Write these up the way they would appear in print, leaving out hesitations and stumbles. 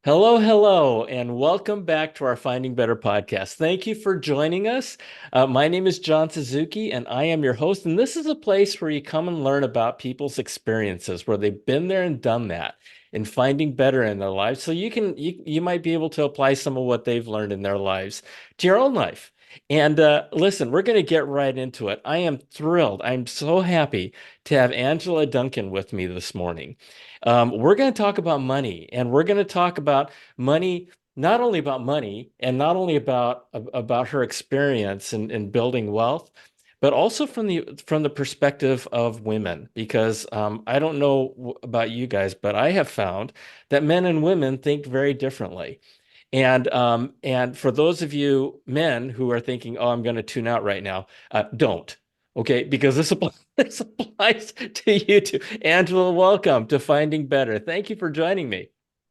Hello, hello, and welcome back to our Finding Better podcast. Thank you for joining us. My name is John Suzuki, and I am your host. And this is a place where you come and learn about people's experiences, where they've been there and done that, and finding better in their lives. So you might be able to apply some of what they've learned in their lives to your own life. And listen, we're going to get right into it. I am thrilled. I'm so happy to have Angela Duncan with me this morning. We're going to talk about money, and we're going to talk about money, not only about money and not only about her experience in building wealth, but also from the perspective of women. Because I don't know about you guys, but I have found that men and women think very differently. And for those of you men who are thinking, "Oh, I'm going to tune out right now," don't. Okay, because this applies to you too. Angela, welcome to Finding Better. Thank you for joining me.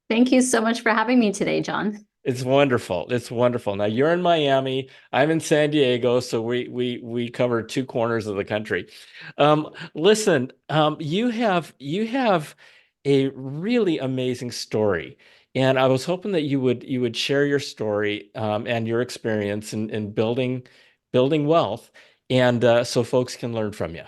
Thank you so much for having me today, John. It's wonderful. It's wonderful. Now you're in Miami. I'm in San Diego, so we cover two corners of the country. Listen, you have a really amazing story, and I was hoping that you would share your story and your experience in building wealth, and so folks can learn from you.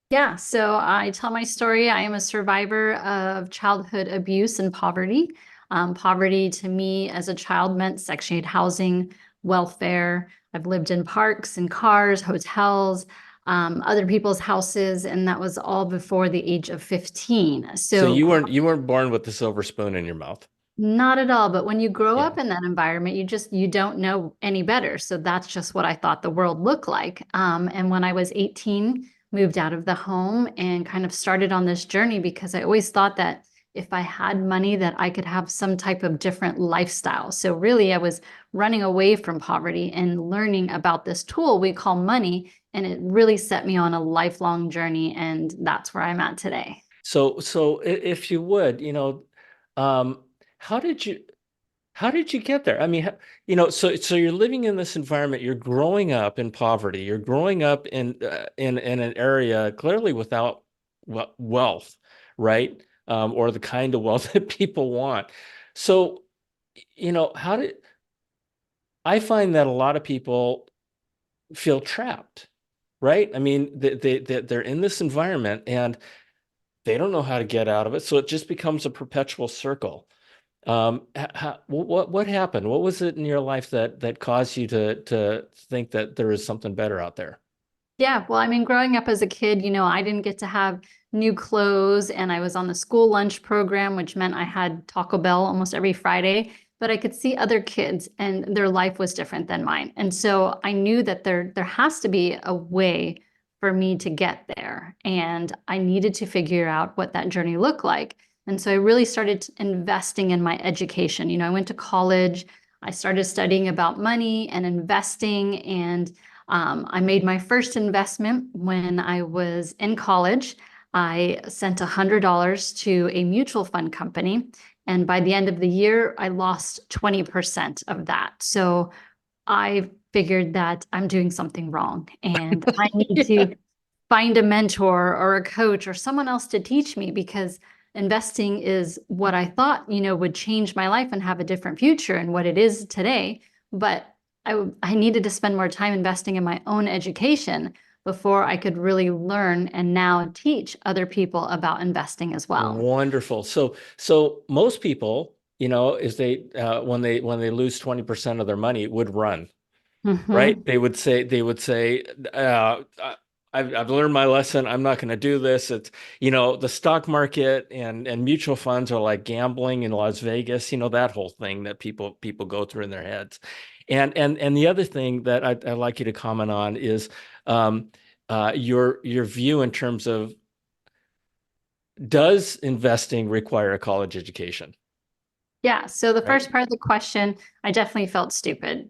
Yeah, so I tell my story. I am a survivor of childhood abuse and poverty. Poverty to me as a child meant Section 8 housing, welfare. I've lived in parks and cars, hotels, other people's houses, and that was all before the age of 15. So So you weren't born with the silver spoon in your mouth. not at all, but when you grow Yeah. up in that environment, you don't know any better. So that's just what I thought the world looked like. And when I was 18, moved out of the home and kind of started on this journey because I always thought that if I had money that I could have some type of different lifestyle. So really I was running away from poverty and learning about this tool we call money, and it really set me on a lifelong journey, and that's where I'm at today. If you would, um, how did you how did you get there? I mean, so you're living in this environment, you're growing up in poverty, you're growing up in an area clearly without wealth, right? Or the kind of wealth that people want. So, how did I find that a lot of people feel trapped, right? I mean, they're in this environment and they don't know how to get out of it, so it just becomes a perpetual circle. What happened? What was it in your life that caused you to think that there is something better out there? Yeah, well, I mean, growing up as a kid, I didn't get to have new clothes, and I was on the school lunch program, which meant I had Taco Bell almost every Friday, but I could see other kids and their life was different than mine. And so I knew that there has to be a way for me to get there, and I needed to figure out what that journey looked like. And so I really started investing in my education. I went to college, I started studying about money and investing, and I made my first investment when I was in college. I sent $100 to a mutual fund company. And by the end of the year, I lost 20% of that. So I figured that I'm doing something wrong and I need Yeah. to find a mentor or a coach or someone else to teach me, because investing is what I thought, would change my life and have a different future and what it is today. But I needed to spend more time investing in my own education before I could really learn and now teach other people about investing as well. Wonderful. So most people, is when they lose 20% of their money, would run, right? Hmm. They would say, I've learned my lesson. I'm not going to do this. It's, the stock market and mutual funds are like gambling in Las Vegas, that whole thing that people go through in their heads. And the other thing that I'd like you to comment on is um, your view in terms of, does investing require a college education? Yeah. So the Right? first part of the question, I definitely felt stupid.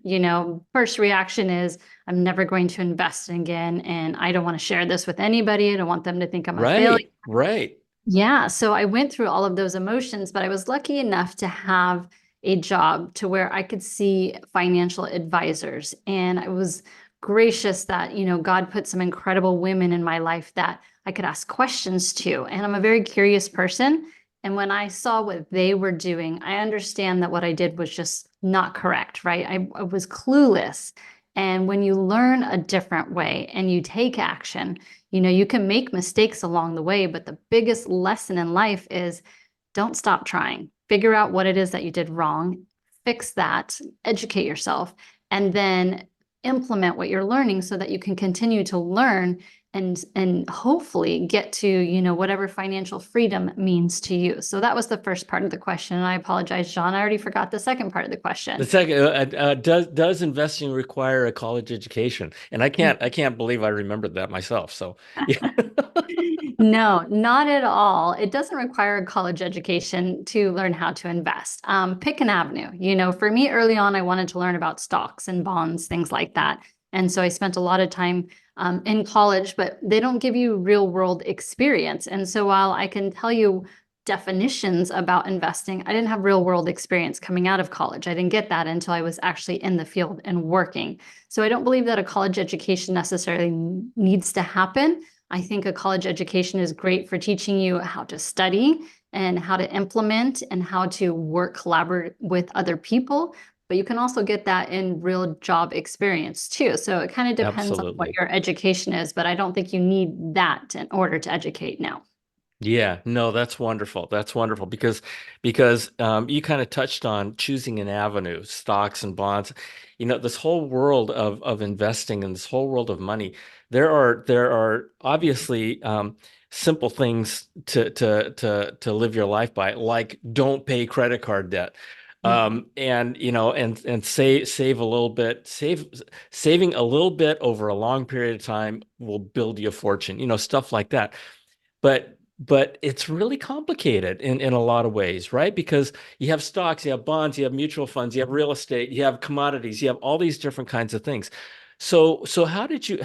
First reaction is I'm never going to invest again, and I don't want to share this with anybody. I don't want them to think I'm a failure. Right, right. Yeah, so I went through all of those emotions, but I was lucky enough to have a job to where I could see financial advisors. And I was gracious that, God put some incredible women in my life that I could ask questions to. And I'm a very curious person. And when I saw what they were doing, I understand that what I did was just not correct, right? I was clueless. And when you learn a different way and you take action, you can make mistakes along the way, but the biggest lesson in life is don't stop trying. Figure out what it is that you did wrong, fix that, educate yourself, and then implement what you're learning so that you can continue to learn and hopefully get to whatever financial freedom means to you. So that was the first part of the question, and I apologize, John, I already forgot the second part of the The question. second, does investing require a college education? And I can't believe I remembered that myself. So, yeah. No, not at all. It doesn't require a college education to learn how to invest. Pick an avenue. For me early on, I wanted to learn about stocks and bonds, things like that. And so I spent a lot of time in college, but they don't give you real world experience. And so while I can tell you definitions about investing, I didn't have real world experience coming out of college. I didn't get that until I was actually in the field and working. So I don't believe that a college education necessarily needs to happen. I think a college education is great for teaching you how to study and how to implement and how to work collaborate with other people. But you can also get that in real job experience too. So it kind of depends on what Absolutely. your education is, but I don't think you need that in order to educate now. Yeah, no, that's wonderful. That's wonderful because you kind of touched on choosing an avenue, stocks and bonds. This whole world of investing and this whole world of money. There are obviously simple things to live your life by, like don't pay credit card debt. Mhm. And save a little bit, saving a little bit over a long period of time will build you a fortune, stuff like that. But it's really complicated in a lot of ways, right? Because you have stocks, you have bonds, you have mutual funds, you have real estate, you have commodities, you have all these different kinds of things. So how did you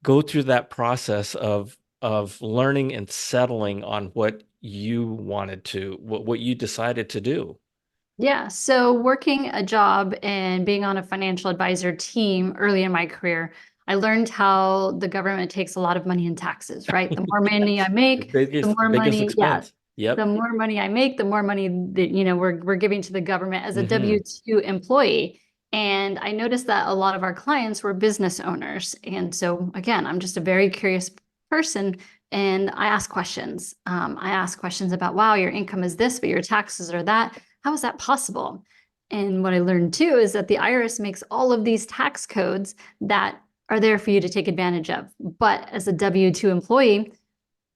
go through that process of learning and settling on what you wanted to, what you decided to do? Yeah, so working a job and being on a financial advisor team early in my career, I learned how the government takes a lot of money in taxes, right? The more money I The make, the biggest more biggest money, yeah, expense. the Yep. more money I make, the more money that we're giving to the government as a Hmm. W-2 employee. And I noticed that a lot of our clients were business owners. And so again, I'm just a very curious person and I ask questions. I ask questions about, wow, your income is this, but your taxes are that. How is that possible? And what I learned too is that the IRS makes all of these tax codes that are there for you to take advantage of. But as a W-2 employee,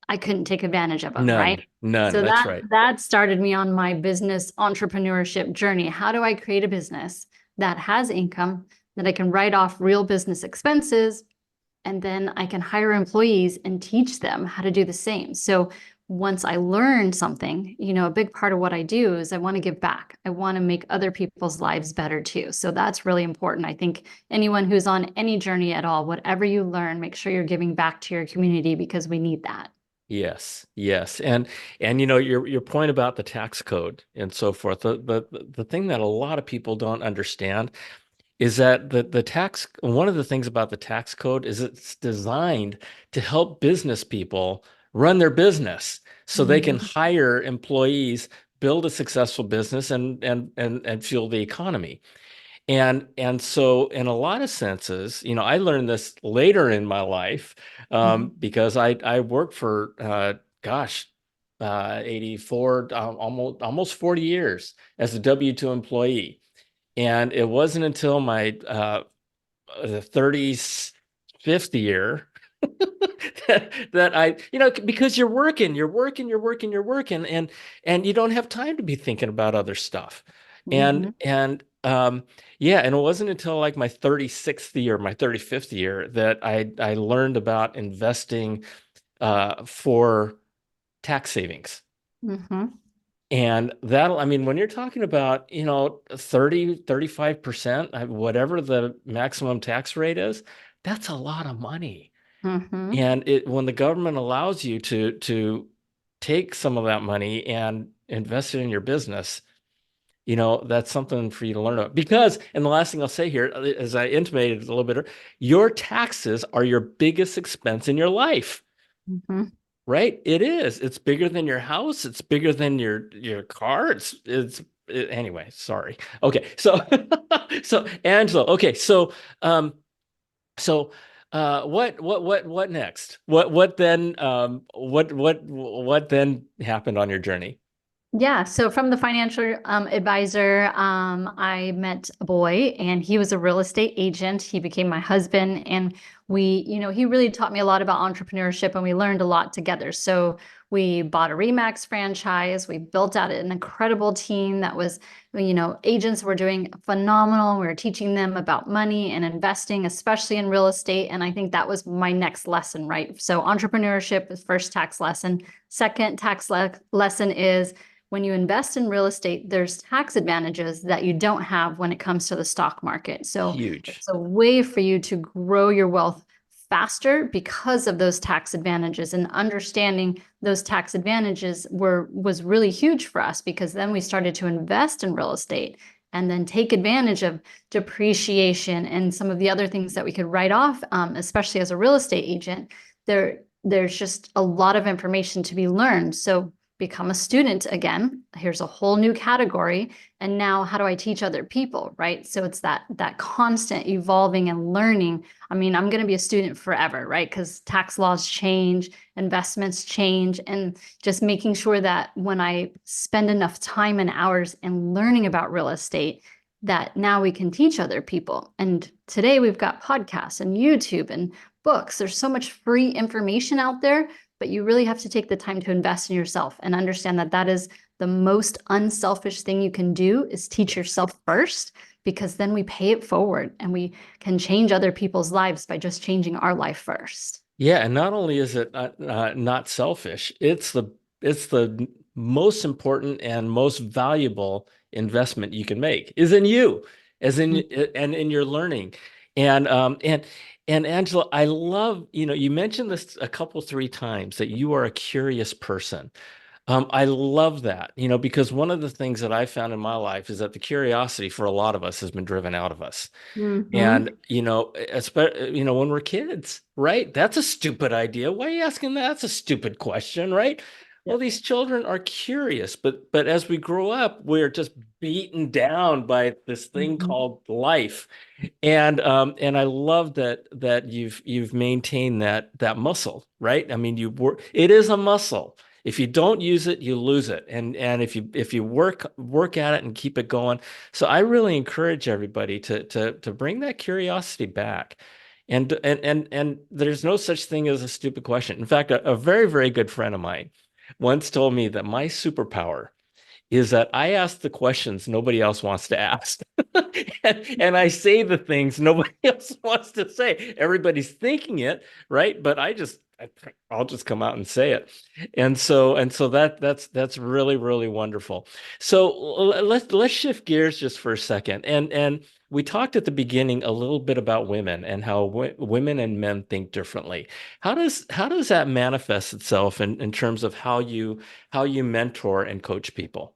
I couldn't take advantage of them, right? None. So That's that right. that started me on my business entrepreneurship journey. How do I create a business that has income that I can write off real business expenses and then I can hire employees and teach them how to do the same. So once I learn something, a big part of what I do is I want to give back. I want to make other people's lives better too. So that's really important. I think anyone who's on any journey at all, whatever you learn, make sure you're giving back to your community because we need that. Yes, yes. And your point about the tax code and so forth, the thing that a lot of people don't understand is that the tax one of the things about the tax code is it's designed to help business people run their business so they can Mhm. hire employees, build a successful business and fuel the economy. And so in a lot of senses, I learned this later in my life, Mhm. because I worked for gosh, 84, almost 40 years as a W-2 employee. And it wasn't until my the 35th year that because you're working, and you don't have time to be thinking about other stuff. And Mhm. and yeah, and it wasn't until like my 36th year, my 35th year that I learned about investing for tax savings. Mhm. And I mean, when you're talking about, 35%, whatever the maximum tax rate is, that's a lot of money. Mhm. And when the government allows you to take some of that money and invest it in your business, that's something for you to learn about. Because, and the last thing I'll say here, as I intimated a little bit, your taxes are your biggest expense in your life. Mhm. right? It is. It's bigger than your house. It's bigger than your car. Anyway, sorry. Okay. So so Angela, okay. Um so what next? What then happened on your journey? Yeah, so from the financial advisor, I met a boy and he was a real estate agent. He became my husband, and he really taught me a lot about entrepreneurship and we learned a lot together. So we bought a Remax franchise. We built out an incredible team that was, agents were doing phenomenal. We were teaching them about money and investing, especially in real estate. And I think that was my next lesson, right? So entrepreneurship is first tax lesson. Second lesson is when you invest in real estate, there's tax advantages that you don't have when it comes to the stock market. So Huge. it's a way for you to grow your wealth faster because of those tax advantages, and understanding those tax advantages was really huge for us, because then we started to invest in real estate and then take advantage of depreciation and some of the other things that we could write off, especially as a real estate agent. There's just a lot of information to be learned. So become a student again. Here's a whole new category. And now how do I teach other people, right? So it's that constant evolving and learning. I mean, I'm going to be a student forever, right? Because tax laws change, investments change, and just making sure that when I spend enough time and hours in learning about real estate, that now we can teach other people. And today we've got podcasts and YouTube and books. There's so much free information out there, but you really have to take the time to invest in yourself and understand that that is the most unselfish thing you can do, is teach yourself first, because then we pay it forward and we can change other people's lives by just changing our life first. Yeah, and not only is it not selfish, it's the most important and most valuable investment you can make is in you, as in and in your learning. And and Angela, I love, you mentioned this a couple, three times that you are a curious person. I love that, because one of the things that I found in my life is that the curiosity for a lot of us has been driven out of us. Mm-hmm. And, especially, when we're kids, right? That's a stupid idea. Why are you asking that? That's a stupid question, right? Well, these children are curious, but as we grow up, we're just beaten down by this thing Mm-hmm. called life. And I love that you've maintained that muscle, right? I mean, it is a muscle. If you don't use it, you lose it. And if you work at it and keep it going. So I really encourage everybody to bring that curiosity back. And there's no such thing as a stupid question. In fact, a very, very good friend of mine once told me that my superpower is that I ask the questions nobody else wants to ask. And I say the things nobody else wants to say. Everybody's thinking it, right? But I'll just come out and say it. And so that's really, really wonderful. So let's shift gears just for a second. And we talked at the beginning a little bit about women and how women and men think differently. How does that manifest itself in terms of how you mentor and coach people?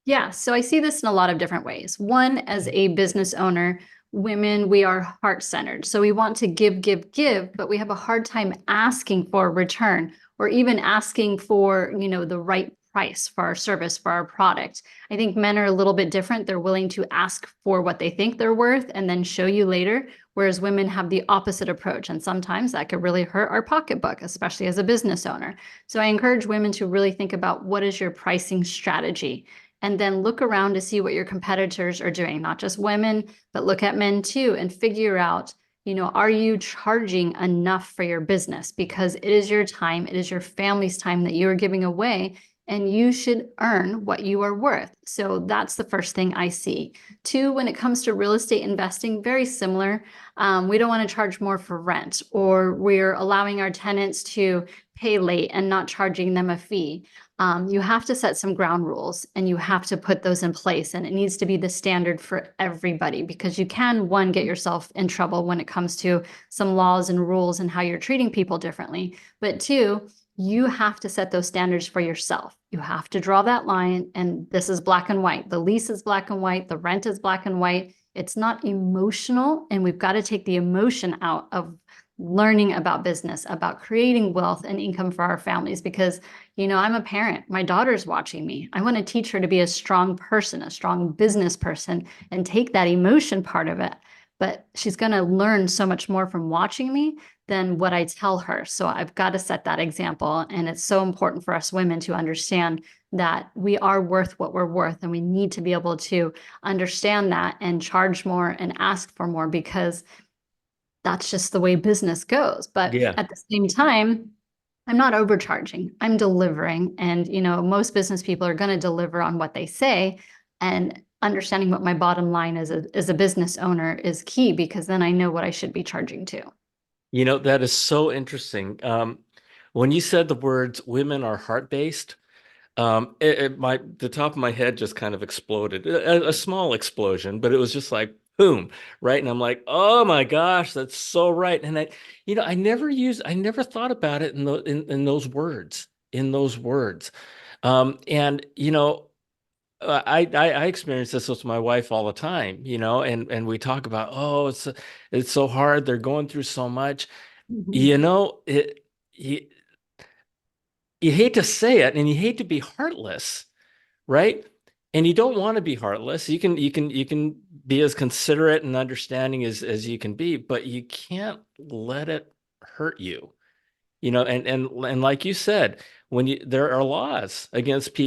Yeah, so I see this in a lot of different ways. One, as a business owner, women, we are heart-centered. So we want to give, give, give, but we have a hard time asking for a return, or even asking for, the right price for our service, for our product. I think men are a little bit different. They're willing to ask for what they think they're worth and then show you later, whereas women have the opposite approach. And sometimes that could really hurt our pocketbook, especially as a business owner. So I encourage women to really think about, what is your pricing strategy? And then look around to see what your competitors are doing, not just women, but look at men too, and figure out, are you charging enough for your business? Because it is your time, it is your family's time that you are giving away, and you should earn what you are worth. So that's the first thing I see. Two, when it comes to real estate investing, very similar. We don't want to charge more for rent, or we're allowing our tenants to pay late and not charging them a fee. You have to set some ground rules and you have to put those in place. And it needs to be the standard for everybody, because you can, one, get yourself in trouble when it comes to some laws and rules and how you're treating people differently. But two, you have to set those standards for yourself. You have to draw that line. And this is black and white. The lease is black and white. The rent is black and white. It's not emotional. And we've got to take the emotion out of learning about business, about creating wealth and income for our families. Because, I'm a parent, my daughter's watching me. I want to teach her to be a strong person, a strong business person, and take that emotion part of it. But she's going to learn so much more from watching me than what I tell her. So I've got to set that example. And it's so important for us women to understand that we are worth what we're worth. And we need to be able to understand that and charge more and ask for more, because that's just the way business goes. But Yeah. at the same time, I'm not overcharging. I'm delivering. And, most business people are going to deliver on what they say. And understanding what my bottom line as a business owner is key, because then I know what I should be charging to. That is so interesting. When you said the words women are heart-based, the top of my head just kind of exploded, a small explosion, but it was just like boom, right? And I'm like, oh my gosh, that's so right. And I never thought about it in those words, and I experience this with my wife all the time, and we talk about, oh, it's so hard. They're going through so much, Mhm. you know, it, you, you hate to say it and you hate to be heartless, right? And you don't want to be heartless. You can be as considerate and understanding as you can be, but you can't let it hurt you. And like you said, when there are laws against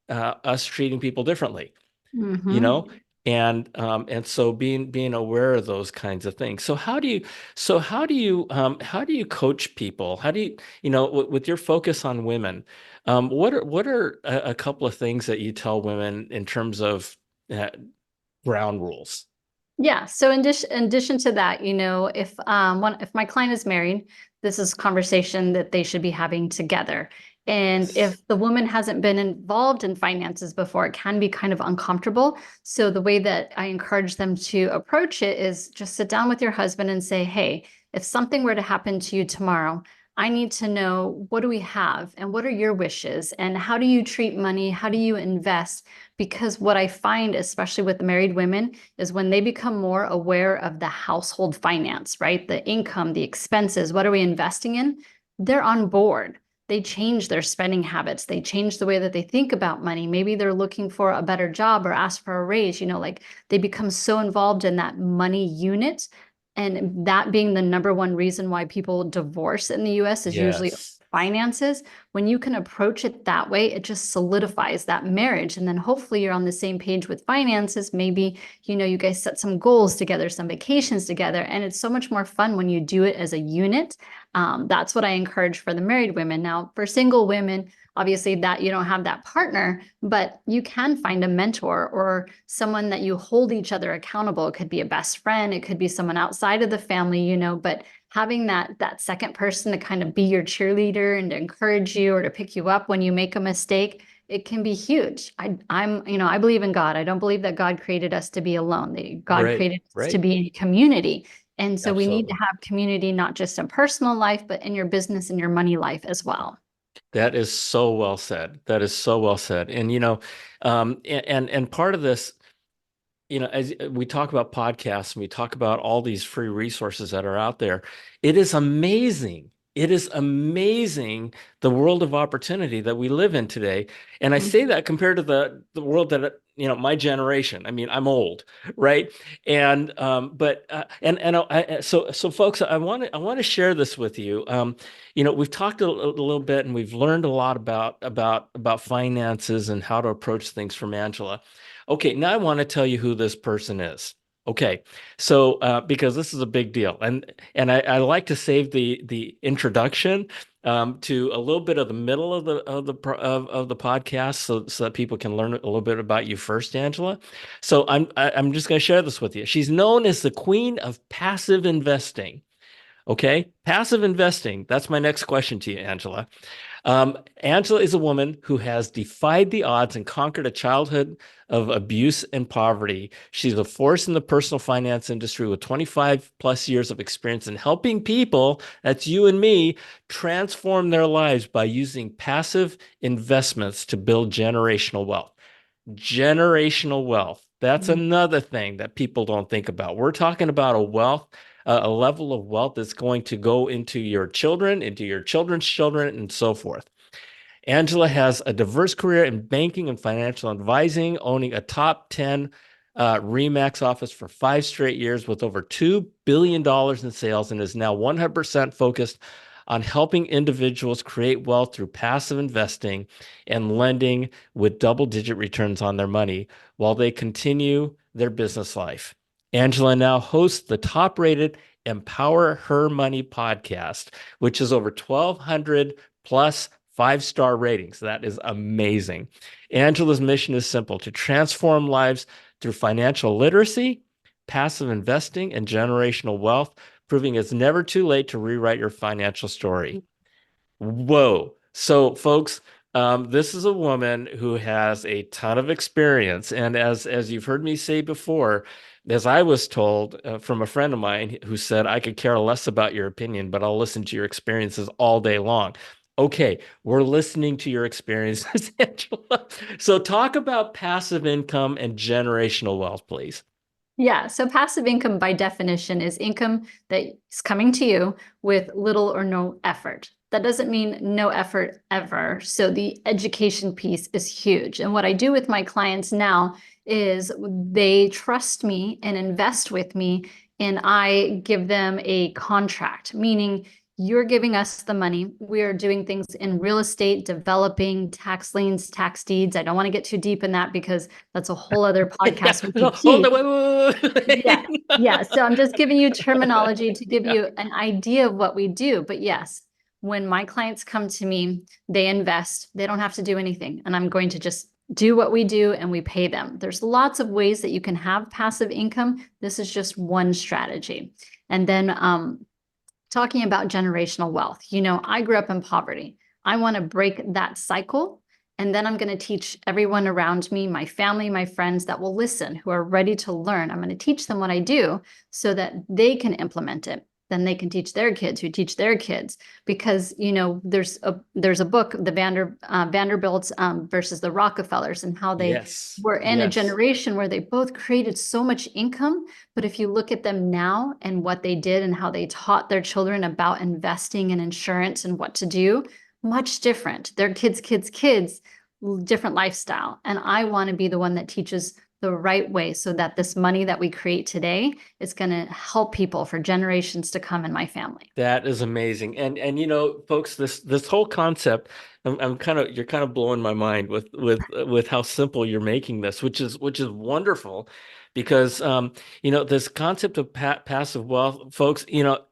us treating people differently, you know, Mhm. and so being aware of those kinds of things. So how do you coach people? How do with your focus on women, what are a couple of things that you tell women in terms of uh, ground rules? Yeah. So in addition to that, if my client is married, this is conversation that they should be having together. And Yes. if the woman hasn't been involved in finances before, it can be kind of uncomfortable. So the way that I encourage them to approach it is just sit down with your husband and say, hey, if something were to happen to you tomorrow, I need to know, what do we have and what are your wishes and how do you treat money? How do you invest? Because what I find, especially with married women, is when they become more aware of the household finance, right? The income, the expenses, what are we investing in? They're on board. They change their spending habits. They change the way that they think about money. Maybe they're looking for a better job or ask for a raise, like they become so involved in that money unit. And that being the number one reason why people divorce in the US is usually Yes. finances. When you can approach it that way, it just solidifies that marriage. And then hopefully you're on the same page with finances. Maybe, you guys set some goals together, some vacations together. And it's so much more fun when you do it as a unit. That's what I encourage for the married women. Now, for single women, obviously that you don't have that partner, but you can find a mentor or someone that you hold each other accountable. It could be a best friend, it could be someone outside of the family, but having that second person to kind of be your cheerleader and to encourage you or to pick you up when you make a mistake, it can be huge. I believe in God. I don't believe that God created us to be alone. God Right. created us to Right. be in community. And so we need to Absolutely. have community, not just in personal life, but in your business and your money life as well. That is so well said. That is so well said. And and part of this, as we talk about podcasts and we talk about all these free resources that are out there, it is amazing. It is amazing the world of opportunity that we live in today. And I say Mhm. that compared to the world that, my generation. I mean, I'm old, right? And but and so folks, I want to share this with you. We've talked a little bit and we've learned a lot about finances and how to approach things from Angela. Okay, now I want to tell you who this person is. Okay, so because this is a big deal, and I like to save the introduction to a little bit of the middle of the podcast, so that people can learn a little bit about you first, Angela. So I'm just going to share this with you. She's known as the Queen of Passive Investing. Okay, passive investing. That's my next question to you, Angela. Angela is a woman who has defied the odds and conquered a childhood of abuse and poverty. She's a force in the personal finance industry with 25 plus years of experience in helping people, that's you and me, transform their lives by using passive investments to build generational wealth. Generational wealth. That's Mhm. another thing that people don't think about. We're talking about a wealth, a level of wealth that's going to go into your children, into your children's children, and so forth. Angela has a diverse career in banking and financial advising, owning a top 10 REMAX office for 5 straight years with over $2 billion in sales, and is now 100% focused on helping individuals create wealth through passive investing and lending with double-digit returns on their money while they continue their business life. Angela now hosts the top-rated Empower Her Money podcast, which is over 1,200 plus five-star ratings. That is amazing. Angela's mission is simple: to transform lives through financial literacy, passive investing, and generational wealth, proving it's never too late to rewrite your financial story. Whoa. So, folks, this is a woman who has a ton of experience. And as you've heard me say before, as I was told from a friend of mine who said, I could care less about your opinion, but I'll listen to your experiences all day long. Okay, we're listening to your experiences, Angela. So talk about passive income and generational wealth, please. Yeah, so passive income by definition is income that is coming to you with little or no effort. That doesn't mean no effort ever. So the education piece is huge. And what I do with my clients now is they trust me and invest with me, and I give them a contract, meaning you're giving us the money. We are doing things in real estate, developing tax liens, tax deeds. I don't want to get too deep in that because that's a whole other Yeah. podcast we So, could hold teach. on, wait, Yeah. wait. Yeah. So I'm just giving you terminology to give Yeah. you an idea of what we do. But yes, when my clients come to me, they invest, they don't have to do anything. And I'm going to just do what we do and we pay them. There's lots of ways that you can have passive income. This is just one strategy. And then talking about generational wealth, I grew up in poverty. I want to break that cycle. And then I'm going to teach everyone around me, my family, my friends that will listen, who are ready to learn. I'm going to teach them what I do so that they can implement it. Then they can teach their kids who teach their kids. Because there's a book, the Vanderbilts versus the Rockefellers, and how they Yes. were in a Yes. generation where they both created so much income. But if you look at them now and what they did and how they taught their children about investing and insurance and what to do, much different. Their kids, different lifestyle. And I want to be the one that teaches the right way so that this money that we create today is going to help people for generations to come in my family. That is amazing. And folks, this whole concept, you're kind of blowing my mind with how simple you're making this, which is wonderful, because this concept of passive wealth, folks,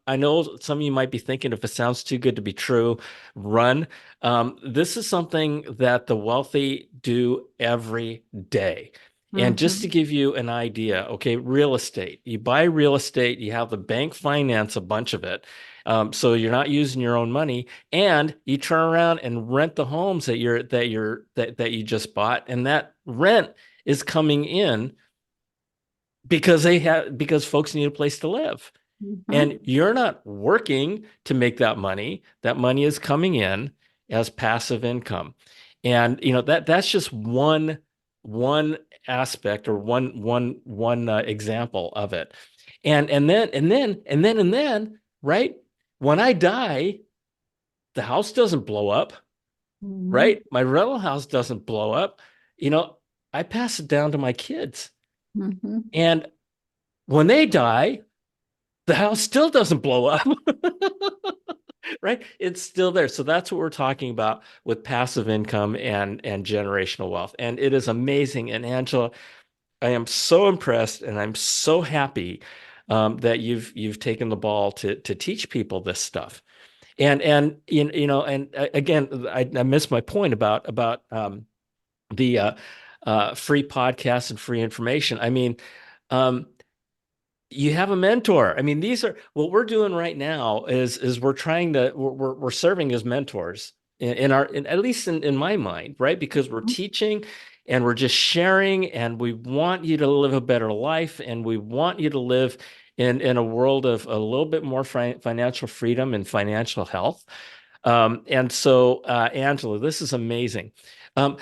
I know some of you might be thinking, if it sounds too good to be true, run. This is something that the wealthy do every day. And just to Mhm. give you an idea, okay, real estate. You buy real estate, you have the bank finance a bunch of it. So you're not using your own money, and you turn around and rent the homes that you just bought, and that rent is coming in because folks need a place to live. And Mhm. you're not working to make that money. That money is coming in as passive income. And that's just one aspect, or one example of it. And then, right? When I die, the house doesn't blow up, Mhm. right? My rental house doesn't blow up. You know, I pass it down to my kids. Mhm. And when they die, the house still doesn't blow up. Right? It's still there. So that's what we're talking about with passive income and generational wealth. And it is amazing. And Angela, I am so impressed, and I'm so happy that you've taken the ball to teach people this stuff. And again, I missed my point about the free podcasts and free information. I mean, um, you have a mentor. I mean, these are what we're doing right now is we're serving as mentors at least in my mind, right? Because we're Mhm. teaching and we're just sharing, and we want you to live a better life, and we want you to live in a world of a little bit more financial freedom and financial health. And so, Angela, this is amazing. One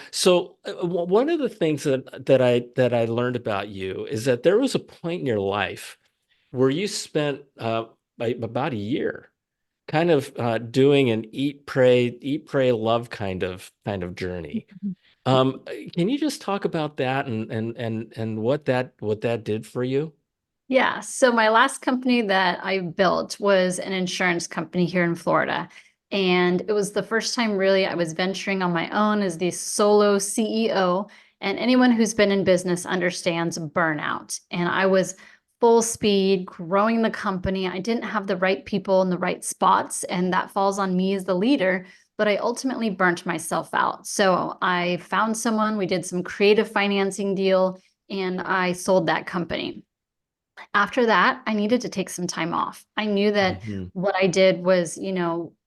of the things that I learned about you is that there was a point in your life where you spent about a year kind of doing an eat, pray, love kind of journey. Can you just talk about that and what that did for you? Yeah, so my last company that I built was an insurance company here in Florida. And it was the first time really I was venturing on my own as the solo CEO. And anyone who's been in business understands burnout. And I was full speed growing the company. I didn't have the right people in the right spots, and that falls on me as the leader. But I ultimately burnt myself out. So I found someone, we did some creative financing deal, and I sold that company. After that, I needed to take some time off. I knew that Mhm. what I did was,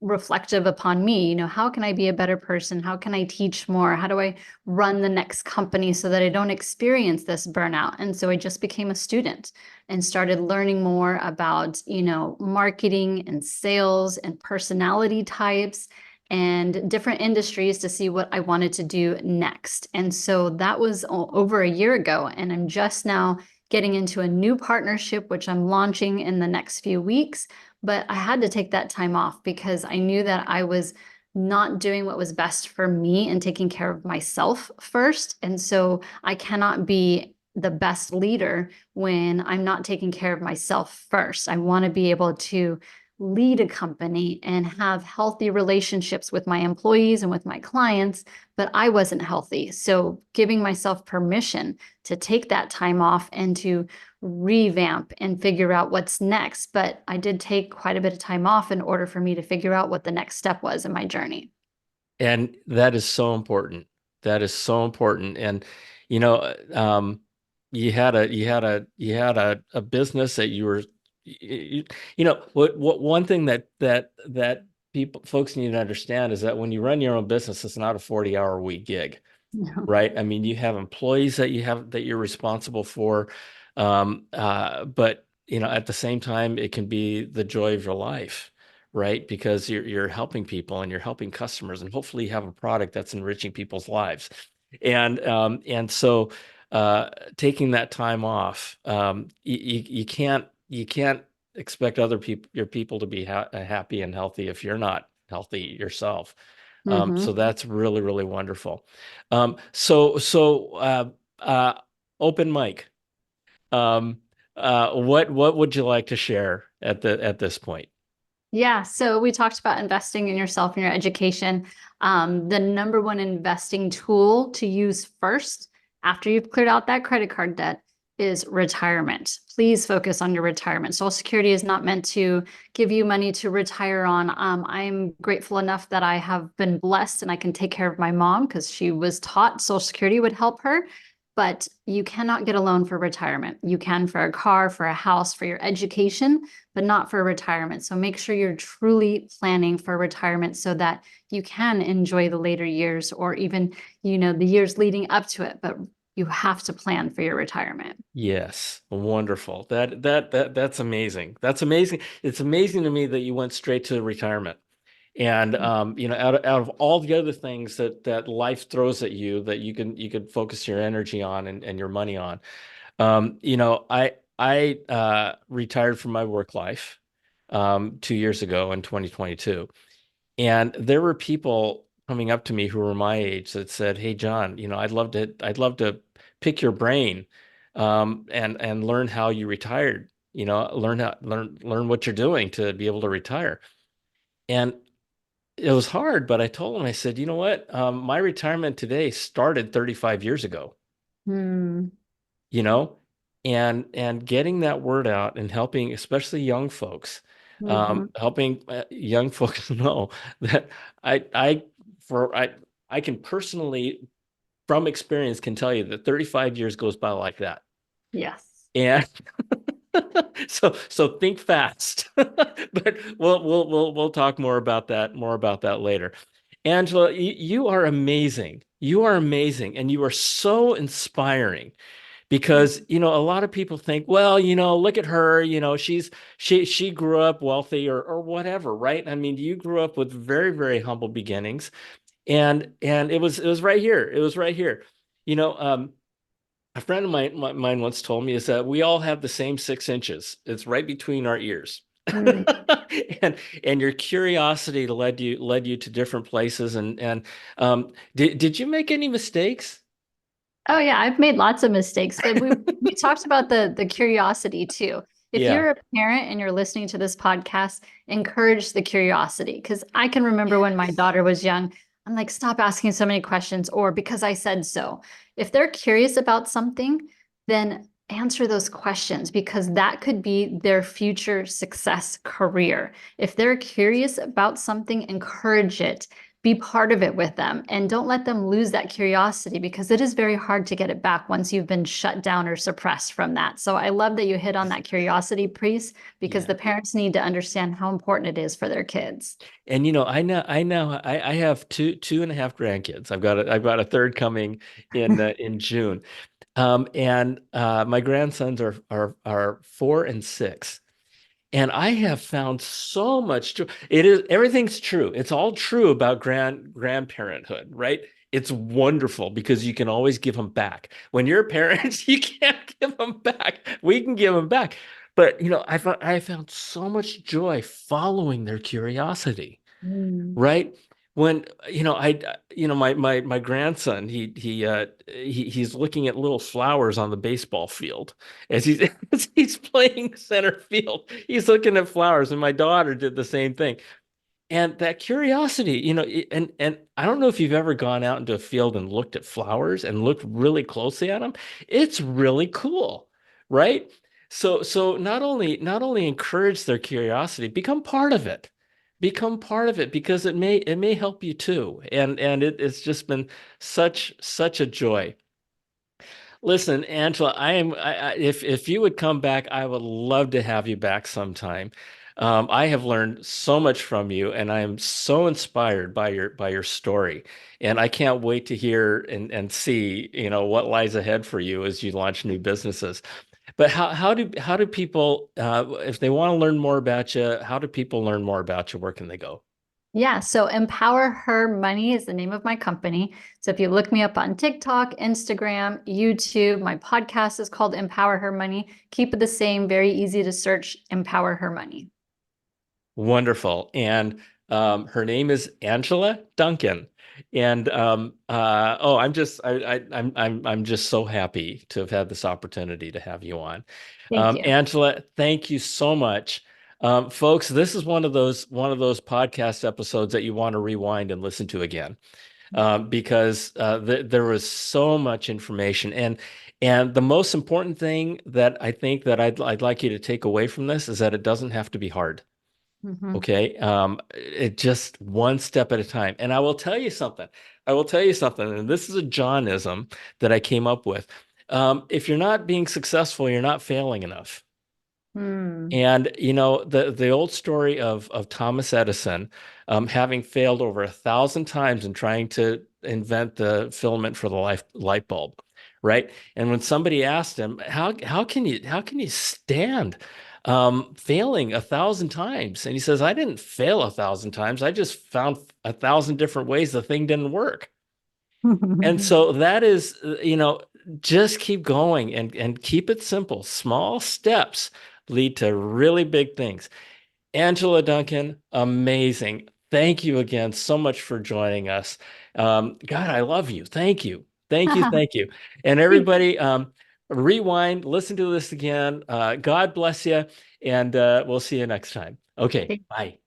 reflective upon me. How can I be a better person? How can I teach more? How do I run the next company so that I don't experience this burnout? And so I just became a student and started learning more about, marketing and sales and personality types and different industries to see what I wanted to do next. And so that was over a year ago. And I'm just now getting into a new partnership, which I'm launching in the next few weeks. But I had to take that time off because I knew that I was not doing what was best for me and taking care of myself first. And so I cannot be the best leader when I'm not taking care of myself first. I want to be able to lead a company and have healthy relationships with my employees and with my clients, but I wasn't healthy. So giving myself permission to take that time off and to revamp and figure out what's next. But I did take quite a bit of time off in order for me to figure out what the next step was in my journey. And that is so important. That is so important. And you know, you had a business that you, what one thing that people folks need to understand is that when you run your own business, it's not a 40-hour week gig, No. right? I mean, you have employees that you're responsible for, but at the same time, it can be the joy of your life, right? Because you're helping people and you're helping customers, and hopefully you have a product that's enriching people's lives. And so taking that time off, you can't expect other people your people to be happy and healthy if you're not healthy yourself. So Hmm. that's really, really wonderful. So uh, open mic. Um, what would you like to share at this point? Yeah, so we talked about investing in yourself and your education. The number one investing tool to use first after you've cleared out that credit card debt is retirement. Please focus on your retirement. Social Security is not meant to give you money to retire on. I'm grateful enough that I have been blessed and I can take care of my mom because she was taught Social Security would help her. But you cannot get a loan for retirement. You can for a car, for a house, for your education, but not for retirement. So make sure you're truly planning for retirement so that you can enjoy the later years or even, the years leading up to it. But you have to plan for your retirement. Yes, wonderful. That's amazing. That's amazing. It's amazing to me that you went straight to retirement. And out of all the other things that life throws at you that you could focus your energy on and your money on. I retired from my work life 2 years ago in 2022, and there were people coming up to me who were my age that said, "Hey, John, I'd love to pick your brain, and learn how you retired. Learn what you're doing to be able to retire." And it was hard, but I told him, I said, "You know what? My retirement today started 35 years ago." Hmm. you know, and getting that word out and helping, especially young folks, Hmm. helping young folks know that I I for I can personally, from experience, can tell you that 35 years goes by like that. Yes. And so think fast. But we'll talk more about that later. Angela, you are amazing. You are amazing, and you are so inspiring. Because a lot of people think, well, look at her, she grew up wealthy or whatever, right? I mean, you grew up with very, very humble beginnings, and it was right here. It was right here. You know, um, a friend of mine once told me is that we all have the same 6 inches. It's right between our ears. Mm. and and your curiosity led you to different places and did you make any mistakes? Oh yeah, I've made lots of mistakes, but we talked about the curiosity too. If Yeah. you're a parent and you're listening to this podcast, encourage the curiosity because I can remember when my Yes. daughter was young, I'm like, stop asking so many questions or because I said so. If they're curious about something, then answer those questions because that could be their future success career. If they're curious about something, encourage it, be part of it with them and don't let them lose that curiosity because it is very hard to get it back once you've been shut down or suppressed from that. So I love that you hit on that curiosity piece because Yeah. the parents need to understand how important it is for their kids. And I have two and a half grandkids. I've got a third coming in June. And my grandsons are 4 and 6. And I have found so much joy. Everything's true. It's all true about grandparenthood, right? It's wonderful because you can always give them back. When you're parents, you can't give them back. We can give them back. But I found so much joy following their curiosity, Mm. right? When my grandson he's looking at little flowers on the baseball field as he's as he's playing center field. He's looking at flowers, and my daughter did the same thing. And that curiosity, and I don't know if you've ever gone out into a field and looked at flowers and looked really closely at them. It's really cool, right? So not only encourage their curiosity, become part of it. Become part of it because it may help you too. And it's just been such a joy. Listen, Angela, if you would come back, I would love to have you back sometime. I have learned so much from you, and I am so inspired by your story. And I can't wait to hear and see, what lies ahead for you as you launch new businesses. But how do people, if they want to learn more about you, how do people learn more about you? Where can they go? Yeah, so Empower Her Money is the name of my company. So if you look me up on TikTok, Instagram, YouTube, my podcast is called Empower Her Money. Keep it the same, very easy to search Empower Her Money. Wonderful. And her name is Angela Duncan. And oh, I'm just so happy to have had this opportunity to have you on. Thank you. Angela, thank you so much. Folks, this is one of those podcast episodes that you want to rewind and listen to again, because there was so much information. And the most important thing that I think that I'd like you to take away from this is that it doesn't have to be hard. Mhm. Okay. It just one step at a time. And I will tell you something. I will tell you something. And this is a Johnism that I came up with. If you're not being successful, you're not failing enough. Hmm. And the old story of Thomas Edison, having failed over 1,000 times in trying to invent the filament for the light bulb, right? And when somebody asked him, how can you stand failing 1,000 times? And he says, I didn't fail 1,000 times. I just found 1,000 different ways the thing didn't work. And so that is, just keep going and keep it simple. Small steps lead to really big things. Angela Duncan, amazing. Thank you again so much for joining us. God, I love you. Thank you. Thank you. Thank you. And Thank you. everybody, rewind, listen to this again. God bless you, and we'll see you next time. Okay, bye.